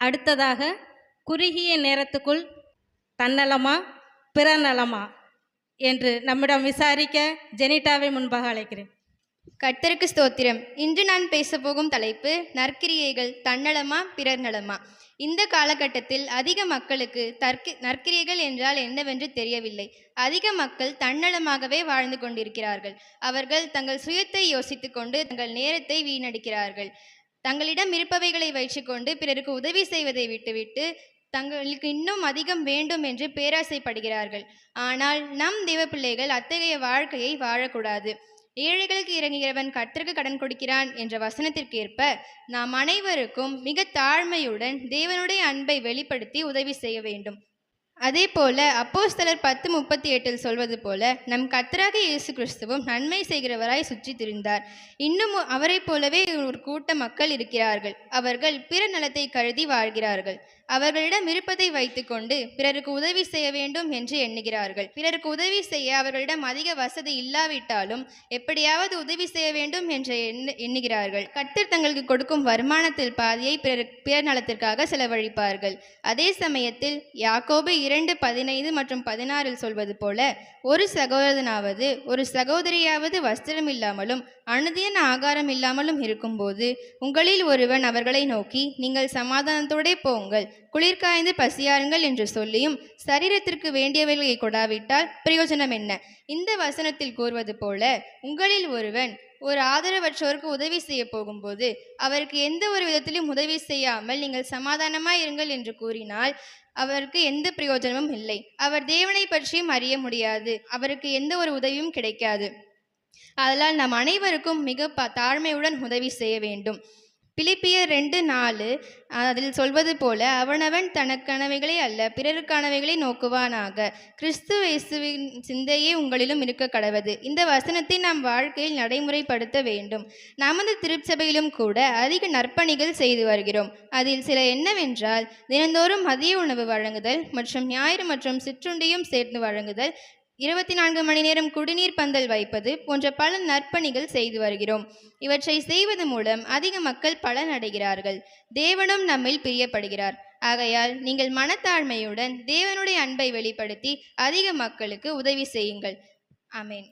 அடுத்ததாக, குறுகிய நேரத்துக்குள் தன்னலமா பிறநலமா என்று நம்மிடம் விசாரிக்க ஜெனிட்டாவை முன்பாக அழைக்கிறேன். கர்த்தருக்கு ஸ்தோத்திரம். இன்று நான் பேசப்போகும் தலைப்பு நற்கிரியைகள் தன்னலமா பிறர் நலமா. இந்த காலகட்டத்தில் அதிக மக்களுக்கு நற்கிரியைகள் என்றால் என்னவென்று தெரியவில்லை. அதிக மக்கள் தன்னலமாகவே வாழ்ந்து கொண்டிருக்கிறார்கள். அவர்கள் தங்கள் சுயத்தை யோசித்து கொண்டு தங்கள் நேரத்தை வீணடிக்கிறார்கள். தங்களிடம் இருப்பவைகளை வைத்துக்கொண்டு பிறருக்கு உதவி செய்வதை விட்டுவிட்டு தங்களுக்கு இன்னும் அதிகம் வேண்டும் என்று பேராசைப்படுகிறார்கள். ஆனால் நம் தேவ பிள்ளைகள் அத்தகைய வாழ்க்கையை வாழக்கூடாது. ஏழைகளுக்கு இறங்குகிறவன் கர்த்தருக்கு கடன் கொடுக்கிறான் என்ற வசனத்திற்கு ஏற்ப நாம் அனைவருக்கும் மிக தாழ்மையுடன் தேவனுடைய அன்பை வெளிப்படுத்தி உதவி செய்ய வேண்டும். அதே போல அப்போஸ்தலர் 10:38 சொல்வது போல நம் கர்த்தராகிய இயேசு கிறிஸ்துவும் நன்மை செய்கிறவராய் சுற்றி திரிந்தார். இன்னும் அவரை போலவே ஒரு கூட்ட மக்கள் இருக்கிறார்கள். அவர்கள் பிற நலத்தை கருதி வாழ்கிறார்கள். அவர்களிடம் இருப்பதை வைத்துக்கொண்டு பிறருக்கு உதவி செய்ய வேண்டும் என்று எண்ணுகிறார்கள். பிறருக்கு உதவி செய்ய அவர்களிடம் அதிக வசதி இல்லாவிட்டாலும் எப்படியாவது உதவி செய்ய வேண்டும் என்று எண்ணுகிறார்கள். கர்த்தர் தங்களுக்கு கொடுக்கும் வருமானத்தில் பாதியை பிறர் நலத்திற்காக செலவழிப்பார்கள். அதே சமயத்தில் யாக்கோபு 2:15 மற்றும் 16 சொல்வது போல ஒரு சகோதரனாவது ஒரு சகோதரியாவது வஸ்திரம் இல்லாமலும் அனுதின ஆகாரம் இல்லாமலும் இருக்கும்போது உங்களில் ஒருவன் அவர்களை நோக்கி நீங்கள் சமாதானத்தோடே போங்கள், குளிர்காய்ந்து பசியாருங்கள் என்று சொல்லியும் சரீரத்திற்கு வேண்டியவைகளை கொடாவிட்டால் பிரயோஜனம் என்ன? இந்த வசனத்தில் கூறுவது போல உங்களில் ஒருவன் ஒரு ஆதரவற்றோருக்கு உதவி செய்ய போகும்போது அவருக்கு எந்த ஒரு விதத்திலும் உதவி செய்யாமல் நீங்கள் சமாதானமாய் இருங்கள் என்று கூறினால் அவருக்கு எந்த பிரயோஜனமும் இல்லை. அவர் தேவனை பற்றியும் அறிய முடியாது. அவருக்கு எந்த ஒரு உதவியும் கிடைக்காது. அதனால் நாம் அனைவருக்கும் மிக தாழ்மையுடன் உதவி செய்ய வேண்டும். பிலிப்பியர் 2:4 அதில் சொல்வது போல அவனவன் தனக்கானவைகளை அல்ல பிறருக்கானவைகளை நோக்குவானாக, கிறிஸ்து இயேசுவின் சிந்தையே உங்களிலும் இருக்க கடவது. இந்த வசனத்தை நாம் வாழ்க்கையில் நடைமுறைப்படுத்த வேண்டும். நமது திருச்சபையிலும் கூட அதிக நற்பணிகள் செய்து வருகிறோம். அதில் சில என்னவென்றால் தினந்தோறும் மதிய உணவு வழங்குதல் மற்றும் ஞாயிறு மற்றும் சிற்றுண்டியும் சேர்த்து வழங்குதல், 24 மணி நேரம் குடிநீர் பந்தல் வைப்பது போன்ற பல நற்பணிகள் செய்து வருகிறோம். இவற்றை செய்வது மூலம் அதிக மக்கள் பலன் அடைகிறார்கள். தேவனும் நம்மில் பிரியப்படுகிறார். ஆகையால் நீங்கள் மனத்தாழ்மையுடன் தேவனுடைய அன்பை வெளிப்படுத்தி அதிக மக்களுக்கு உதவி செய்யுங்கள். ஆமேன்.